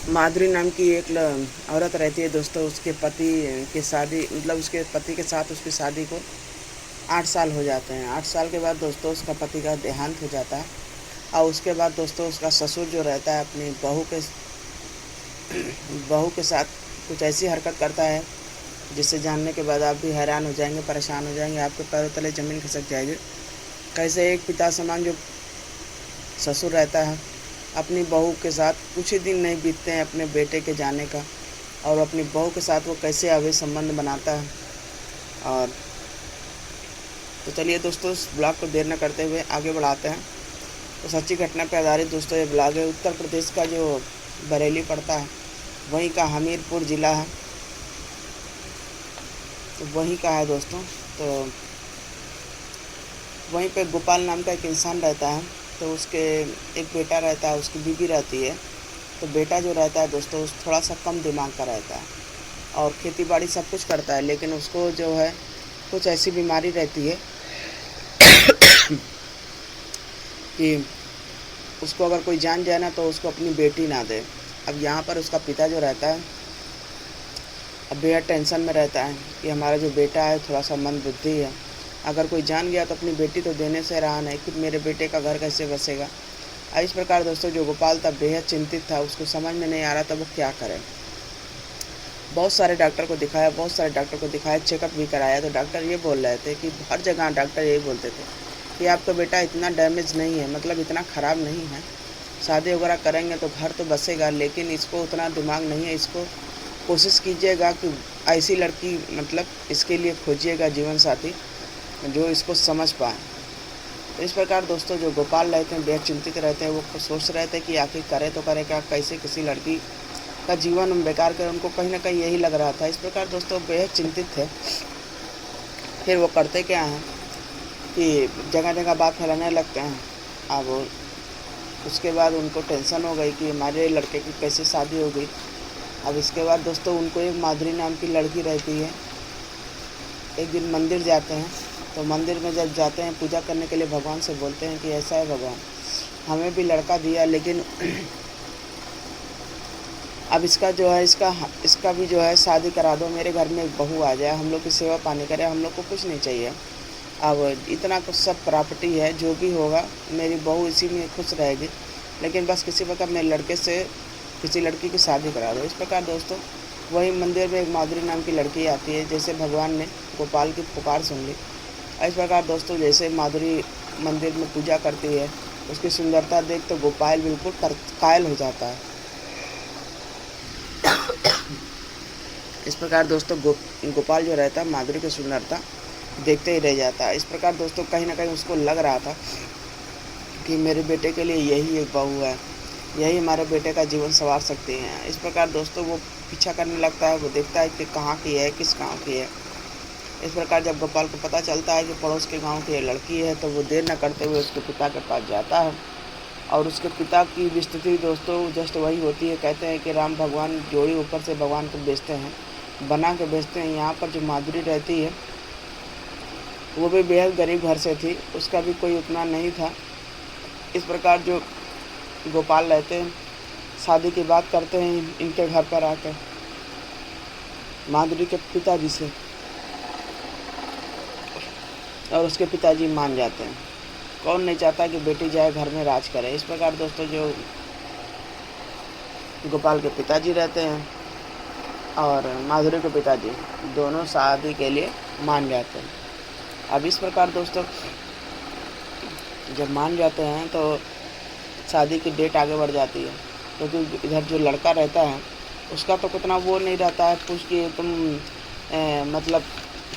माधुरी नाम की एक औरत रहती है दोस्तों। उसके पति की शादी मतलब उसके पति के साथ उसकी शादी को 8 साल हो जाते हैं। 8 साल के बाद दोस्तों उसका पति का देहांत हो जाता है। और उसके बाद दोस्तों उसका ससुर जो रहता है अपनी बहू के साथ कुछ ऐसी हरकत करता है जिसे जानने के बाद आप भी हैरान हो जाएंगे, परेशान हो जाएंगे, आपके पैरों तले ज़मीन खिसक जाएगी। कैसे एक पिता समान जो ससुर रहता है अपनी बहू के साथ कुछ ही दिन नहीं बीतते हैं अपने बेटे के जाने का, और अपनी बहू के साथ वो कैसे अवैध संबंध बनाता है। और तो चलिए दोस्तों इस ब्लॉग को देर न करते हुए आगे बढ़ाते हैं। तो सच्ची घटना पर आधारित दोस्तों ये ब्लॉग है। उत्तर प्रदेश का जो बरेली पड़ता है वहीं का हमीरपुर ज़िला है, तो वहीं का है दोस्तों। तो वहीं पे गोपाल नाम का एक इंसान रहता है। तो उसके एक बेटा रहता है, उसकी बीवी रहती है। तो बेटा जो रहता है दोस्तों उस थोड़ा सा कम दिमाग का रहता है और खेती बाड़ी सब कुछ करता है, लेकिन उसको जो है कुछ ऐसी बीमारी रहती है कि उसको अगर कोई जान जाए ना तो उसको अपनी बेटी ना दे। अब यहाँ पर उसका पिता जो रहता है अब बेहद टेंशन में रहता है कि हमारा जो बेटा है थोड़ा सा मंद बुद्धि है, अगर कोई जान गया तो अपनी बेटी तो देने से रहा नहीं, कि मेरे बेटे का घर कैसे बसेगा। इस प्रकार दोस्तों जो गोपाल था बेहद चिंतित था, उसको समझ में नहीं आ रहा था वो क्या करे। बहुत सारे डॉक्टर को दिखाया, चेकअप भी कराया। तो डॉक्टर ये बोल रहे थे कि हर जगह डॉक्टर यही बोलते थे कि आपका बेटा इतना डैमेज नहीं है, मतलब इतना ख़राब नहीं है, शादी वगैरह करेंगे तो घर तो बसेगा, लेकिन इसको उतना दिमाग नहीं है। इसको कोशिश कीजिएगा कि ऐसी लड़की मतलब इसके लिए खोजिएगा जीवन साथी जो इसको समझ पाए। तो इस प्रकार दोस्तों जो गोपाल रहते हैं बेहद चिंतित रहते हैं। वो सोच रहे थे कि आखिर करे तो करे क्या, कैसे किसी लड़की का जीवन हम बेकार करें। उनको कहीं ना कहीं यही लग रहा था। इस प्रकार दोस्तों बेहद चिंतित थे। फिर वो करते क्या हैं कि जगह जगह बात फैलाने लगते हैं। अब उसके बाद उनको टेंशन हो गई कि हमारे लड़के की कैसे शादी हो गई। अब इसके बाद दोस्तों उनको एक माधुरी नाम की लड़की रहती है। एक दिन मंदिर जाते हैं, तो मंदिर में जब जाते हैं पूजा करने के लिए भगवान से बोलते हैं कि ऐसा है भगवान, हमें भी लड़का दिया, लेकिन अब इसका जो है इसका भी जो है शादी करा दो, मेरे घर में एक बहू आ जाए, हम लोग की सेवा पानी करे, हम लोग को कुछ नहीं चाहिए। अब इतना कुछ सब प्रॉपर्टी है, जो भी होगा मेरी बहू इसी में खुश रहेगी, लेकिन बस किसी प्रकार मेरे लड़के से किसी लड़की की शादी करा दो। इस प्रकार दोस्तों वही मंदिर में एक माधुरी नाम की लड़की आती है। जैसे भगवान ने गोपाल की पुकार सुन ली, इस प्रकार दोस्तों जैसे माधुरी मंदिर में पूजा करती है, उसकी सुंदरता देख तो गोपाल बिल्कुल कायल हो जाता है। इस प्रकार दोस्तों गोपाल जो रहता है माधुरी की सुंदरता देखते ही रह जाता है। इस प्रकार दोस्तों कहीं ना कहीं उसको लग रहा था कि मेरे बेटे के लिए यही एक बहू है, यही हमारे बेटे का जीवन संवार सकती हैं। इस प्रकार दोस्तों वो पीछा करने लगता है। वो देखता है कि कहाँ की है, किस गांव की है। इस प्रकार जब गोपाल को पता चलता है कि पड़ोस के गांव की लड़की है, तो वो देर न करते हुए उसके पिता के पास जाता है। और उसके पिता की भी स्थिति दोस्तों जस्ट वही होती है। कहते हैं कि राम भगवान जोड़ी ऊपर से भगवान को बेचते हैं, बना के बेचते हैं। यहाँ पर जो माधुरी रहती है वो भी बेहद गरीब घर से थी, उसका भी कोई उतना नहीं था। इस प्रकार जो गोपाल रहते हैं शादी की बात करते हैं इनके घर पर आकर माधुरी के पिताजी से, और उसके पिताजी मान जाते हैं। कौन नहीं चाहता कि बेटी जाए घर में राज करे। इस प्रकार दोस्तों जो गोपाल के पिताजी रहते हैं और माधुरी के पिताजी दोनों शादी के लिए मान जाते हैं। अब इस प्रकार दोस्तों जब मान जाते हैं तो शादी की डेट आगे बढ़ जाती है, क्योंकि इधर जो लड़का रहता है उसका तो कितना वो नहीं रहता है पूछ कि तुम मतलब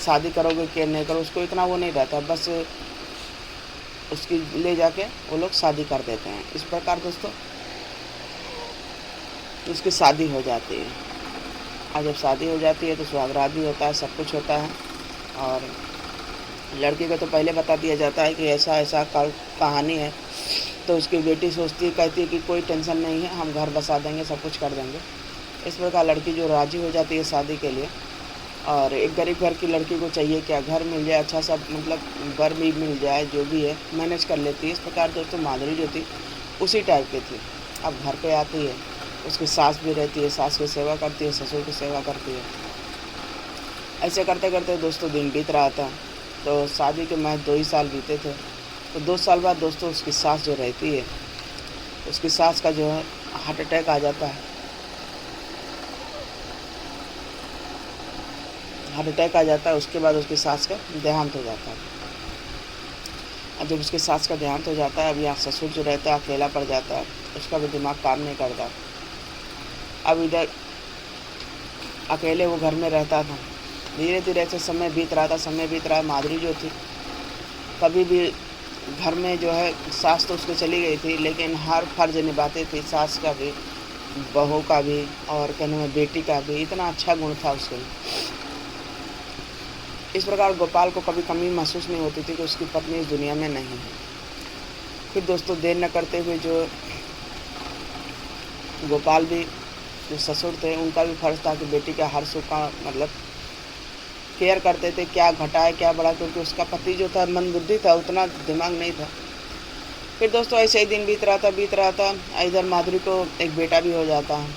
शादी करोगे कि नहीं करो, उसको इतना वो नहीं रहता, बस उसकी ले जाके वो लोग शादी कर देते हैं। इस प्रकार दोस्तों उसकी शादी हो जाती है। और जब शादी हो जाती है तो सुहागरात भी होता है, सब कुछ होता है। और लड़की को तो पहले बता दिया जाता है कि ऐसा ऐसा कहानी है। तो उसकी बेटी सोचती है, कहती है कि कोई टेंशन नहीं है, हम घर बसा देंगे, सब कुछ कर देंगे। इस प्रकार लड़की जो राज़ी हो जाती है शादी के लिए। और एक गरीब घर की लड़की को चाहिए क्या, घर मिल जाए, अच्छा सा मतलब वर भी मिल जाए, जो भी है मैनेज कर लेती है। इस प्रकार दोस्तों माधुरी जो थी उसी टाइप की थी। अब घर पे आती है उसकी सास भी रहती है, सास की सेवा करती है, ससुर की सेवा करती है। ऐसे करते करते दोस्तों दिन बीत रहा था। तो शादी के महज 2 ही साल बीते थे। तो 2 साल बाद दोस्तों उसकी सास जो रहती है, उसकी सास का जो है हार्ट अटैक आ जाता है। हार्ट अटैक आ जाता है, उसके बाद उसकी सास का देहांत हो जाता है। अब जब उसकी सास का देहांत हो जाता है, अब यहाँ ससुर जो रहता है अकेला पड़ जाता है, उसका भी दिमाग काम नहीं करता। अब इधर अकेले वो घर में रहता था। धीरे धीरे ऐसे समय बीत रहा था, समय बीत रहा। माधुरी जो थी, कभी भी घर में जो है सास तो उसकी चली गई थी, लेकिन हर फर्ज निभाती थी, सास का भी, बहू का भी, और कहने में बेटी का भी। इतना अच्छा गुण था उसके। इस प्रकार गोपाल को कभी कमी महसूस नहीं होती थी कि उसकी पत्नी इस दुनिया में नहीं है। फिर दोस्तों देर न करते हुए जो गोपाल भी, जो ससुर थे, उनका भी फर्ज था कि बेटी का हर सुख का मतलब केयर करते थे, क्या घटा है क्या बढ़ा, क्योंकि उसका पति जो था मंदबुद्धि था, उतना दिमाग नहीं था। फिर दोस्तों ऐसे ही दिन बीत रहा था। इधर माधुरी को एक बेटा भी हो जाता है।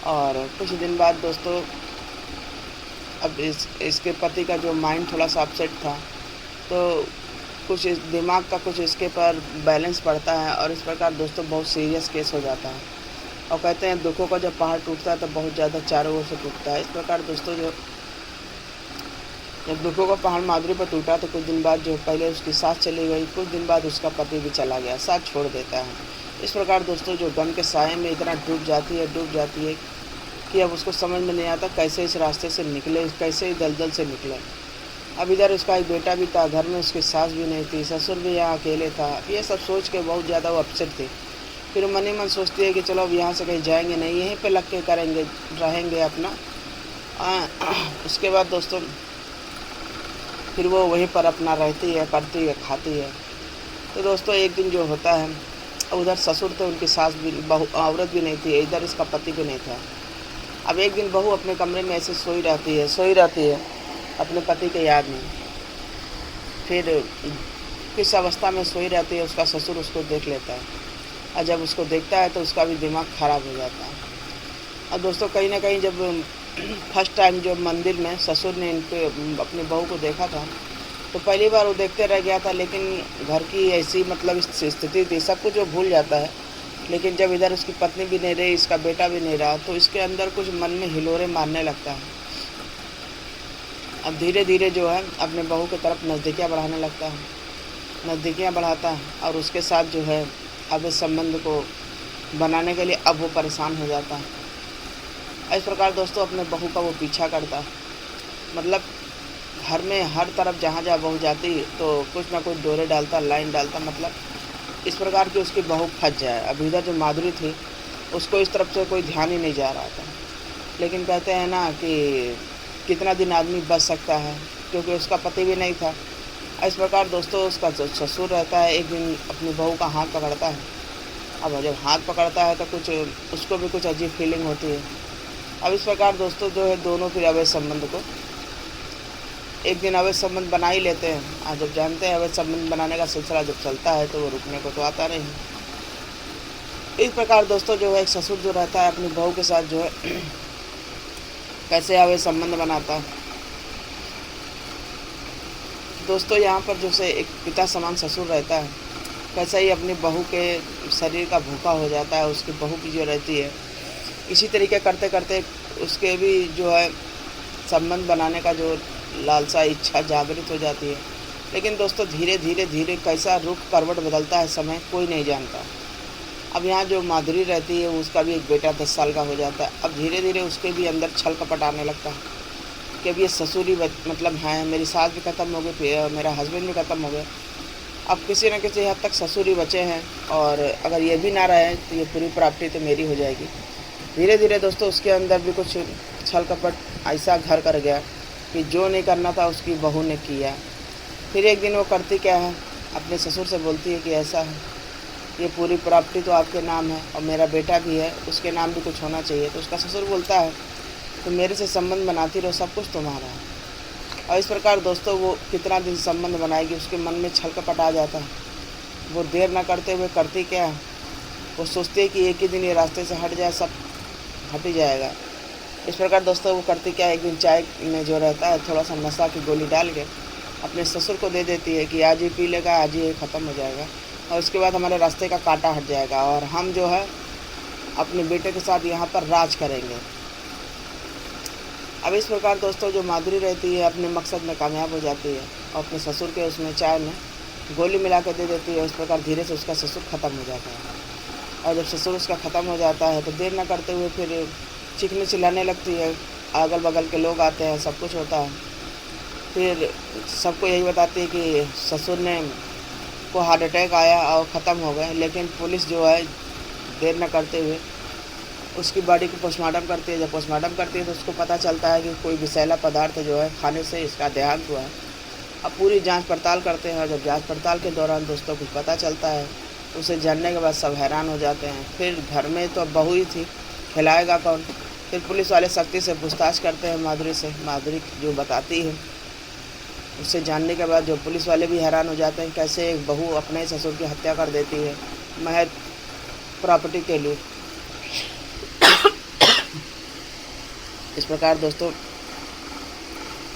और कुछ दिन बाद दोस्तों अब इसके पति का जो माइंड थोड़ा सा अपसेट था, तो कुछ इस दिमाग का कुछ इसके पर बैलेंस पड़ता है, और इस प्रकार दोस्तों बहुत सीरियस केस हो जाता है। और कहते हैं दुखों का जब पहाड़ टूटता है तो बहुत ज़्यादा चारों ओर से टूटता है। इस प्रकार दोस्तों जब दुखों का पहाड़ माधुरी पर टूटा, तो कुछ दिन बाद जो पहले उसकी सास चली गई, कुछ दिन बाद उसका पति भी चला गया, साथ छोड़ देता है। इस प्रकार दोस्तों जो गम के साए में इतना डूब जाती है कि अब उसको समझ में नहीं आता कैसे इस रास्ते से निकले, कैसे इस दलदल से निकले। अब इधर उसका एक बेटा भी था, घर में उसकी सास भी नहीं थी, ससुर भी यहाँ अकेले था। ये सब सोच के बहुत ज़्यादा वो अपसेट थी। फिर मन ही मन सोचती है कि चलो अब यहाँ से कहीं जाएंगे नहीं, यहीं पे लग के करेंगे, रहेंगे अपना। उसके बाद दोस्तों फिर वो वहीं पर अपना रहती है, करती है, खाती है। तो दोस्तों एक दिन जो होता है, उधर ससुर थे, उनकी सास भी, बहू औरत भी नहीं थी, इधर इसका पति भी नहीं था। अब एक दिन बहू अपने कमरे में ऐसे सोई रहती है अपने पति के याद में। फिर किस अवस्था में सोई रहती है, उसका ससुर उसको देख लेता है, और जब उसको देखता है तो उसका भी दिमाग ख़राब हो जाता है। और दोस्तों कहीं ना कहीं जब फर्स्ट टाइम जब मंदिर में ससुर ने इनके अपनी बहू को देखा था, तो पहली बार वो देखते रह गया था। लेकिन घर की ऐसी मतलब स्थिति थी, सब कुछ वो भूल जाता है। लेकिन जब इधर उसकी पत्नी भी नहीं रही, इसका बेटा भी नहीं रहा, तो इसके अंदर कुछ मन में हिलोरे मारने लगता है। अब धीरे धीरे जो है अपने बहू की तरफ नज़दीकियाँ बढ़ाने लगता है, नज़दीकियाँ बढ़ाता है, और उसके साथ जो है अब इस संबंध को बनाने के लिए अब वो परेशान हो जाता है। इस प्रकार दोस्तों अपने बहू का वो पीछा करता है। मतलब घर में हर तरफ जहाँ जहाँ बहू जाती तो कुछ ना कुछ डोरे डालता, लाइन डालता, मतलब इस प्रकार की उसकी बहू फंस जाए। अब इधर जो माधुरी थी, उसको इस तरफ से कोई ध्यान ही नहीं जा रहा था। लेकिन कहते हैं ना कि कितना दिन आदमी बच सकता है, क्योंकि उसका पति भी नहीं था। इस प्रकार दोस्तों उसका जो ससुर रहता है, एक दिन अपनी बहू का हाथ पकड़ता है। अब जब हाथ पकड़ता है तो कुछ उसको भी कुछ अजीब फीलिंग होती है। अब इस प्रकार दोस्तों जो है दोनों फिर अवैध संबंध को एक दिन अवैध संबंध बना ही लेते हैं। आज जब जानते हैं अवैध संबंध बनाने का सिलसिला जब चलता है तो वो रुकने को तो आता नहीं। इस प्रकार दोस्तों जो है एक ससुर जो रहता है अपनी बहू के साथ जो है कैसे अवैध संबंध बनाता है। दोस्तों यहाँ पर जो से एक पिता समान ससुर रहता है, कैसे ही अपनी बहू के शरीर का भूखा हो जाता है, उसकी बहू की जो रहती है। इसी तरीके करते करते उसके भी जो है संबंध बनाने का जो लालसा इच्छा जागृत हो जाती है। लेकिन दोस्तों धीरे धीरे कैसा रुख करवट बदलता है समय, कोई नहीं जानता। अब यहाँ जो माधुरी रहती है उसका भी एक बेटा 10 साल का हो जाता है। अब धीरे धीरे उसके भी अंदर छल कपट आने लगता है कि अब ये ससुर ही मतलब हैं, मेरी सास भी ख़त्म हो गई, मेरा हस्बैंड भी ख़त्म हो गया, अब किसी न किसी हद तक ससुर ही बचे हैं, और अगर ये भी ना रहे तो ये पूरी प्रॉपर्टी तो मेरी हो जाएगी। धीरे धीरे दोस्तों उसके अंदर भी कुछ छल कपट ऐसा घर कर गया कि जो नहीं करना था उसकी बहू ने किया। फिर एक दिन वो करती क्या है, अपने ससुर से बोलती है कि ऐसा है, ये पूरी प्रॉपर्टी तो आपके नाम है और मेरा बेटा भी है, उसके नाम भी कुछ होना चाहिए। तो उसका ससुर बोलता है तो मेरे से संबंध बनाती रहो, सब कुछ तुम्हारा है। और इस प्रकार दोस्तों वो कितना दिन संबंध बनाएगी, उसके मन में छल कपट आ जाता है। वो देर ना करते हुए करती क्या है, वो सोचती है कि एक ही दिन ये रास्ते से हट जाए, सब हट ही जाएगा। इस प्रकार दोस्तों वो करती क्या है, एक दिन चाय में जो रहता है थोड़ा सा नशा की गोली डाल के अपने ससुर को दे देती है कि आज ही पी लेगा, आज ही ये ख़त्म हो जाएगा और उसके बाद हमारे रास्ते का कांटा हट जाएगा और हम जो है अपने बेटे के साथ यहाँ पर राज करेंगे। अब इस प्रकार दोस्तों जो माधुरी रहती है अपने मकसद में कामयाब हो जाती है और अपने ससुर के उसमें चाय में गोली मिला कर दे देती है। इस प्रकार धीरे से उसका ससुर ख़त्म हो जाता है और जब ससुर उसका ख़त्म हो जाता है तो देर न करते हुए फिर चीखने चिल्लाने लगती है। अगल बगल के लोग आते हैं, सब कुछ होता है। फिर सबको यही बताती है कि ससुर ने को हार्ट अटैक आया और ख़त्म हो गए। लेकिन पुलिस जो है देर न करते हुए उसकी बॉडी को पोस्टमार्टम करती है। जब पोस्टमार्टम करती है तो उसको पता चलता है कि कोई विषैला पदार्थ जो है खाने से इसका देहांत हुआ है। अब पूरी जांच पड़ताल करते हैं और जब जांच पड़ताल के दौरान दोस्तों कुछ पता चलता है तो उसे जानने के बाद सब हैरान हो जाते हैं। फिर घर में तो बहू ही थी, खिलाएगा कौन। फिर पुलिस वाले सख्ती से पूछताछ करते हैं माधुरी से। माधुरी जो बताती है उससे जानने के बाद जो पुलिस वाले भी हैरान हो जाते हैं, कैसे एक बहू अपने ससुर की हत्या कर देती है महज प्रॉपर्टी के लिए। इस प्रकार दोस्तों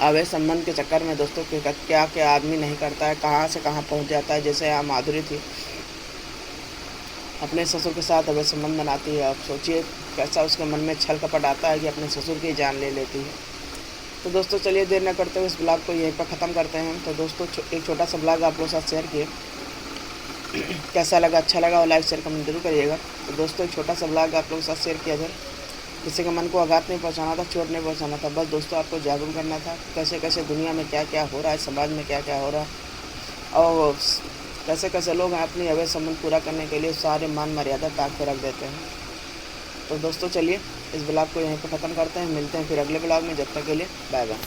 अवैध संबंध के चक्कर में दोस्तों क्या क्या आदमी नहीं करता है, कहाँ से कहाँ पहुँच जाता है। जैसे यहाँ माधुरी थी, अपने ससुर के साथ अवैध संबंध बनाती है। अब सोचिए कैसा उसके मन में छल कपट आता है कि अपने ससुर की जान ले लेती है। तो दोस्तों चलिए देर न करते हुए इस ब्लॉग को यहीं पर ख़त्म करते हैं। तो दोस्तों एक छोटा सा ब्लॉग आप लोगों के साथ शेयर किए, कैसा लगा, अच्छा लगा और लाइक शेयर कमेंट जरूर करिएगा। तो दोस्तों एक छोटा सा ब्लॉग आप लोगों के साथ शेयर किया था, किसी के मन को आघात नहीं पहुंचाना था, चोट नहीं पहुंचाना था, बस दोस्तों आपको जागरूक करना था कैसे कैसे दुनिया में क्या क्या हो रहा है, समाज में क्या क्या हो रहा है और कैसे कैसे लोग अपनी अवैध संबंध पूरा करने के लिए सारे मान मर्यादा ताक पर रख देते हैं। तो दोस्तों चलिए इस ब्लॉग को यहीं पर ख़त्म करते हैं, मिलते हैं फिर अगले ब्लॉग में। जब तक के लिए बाय बाय।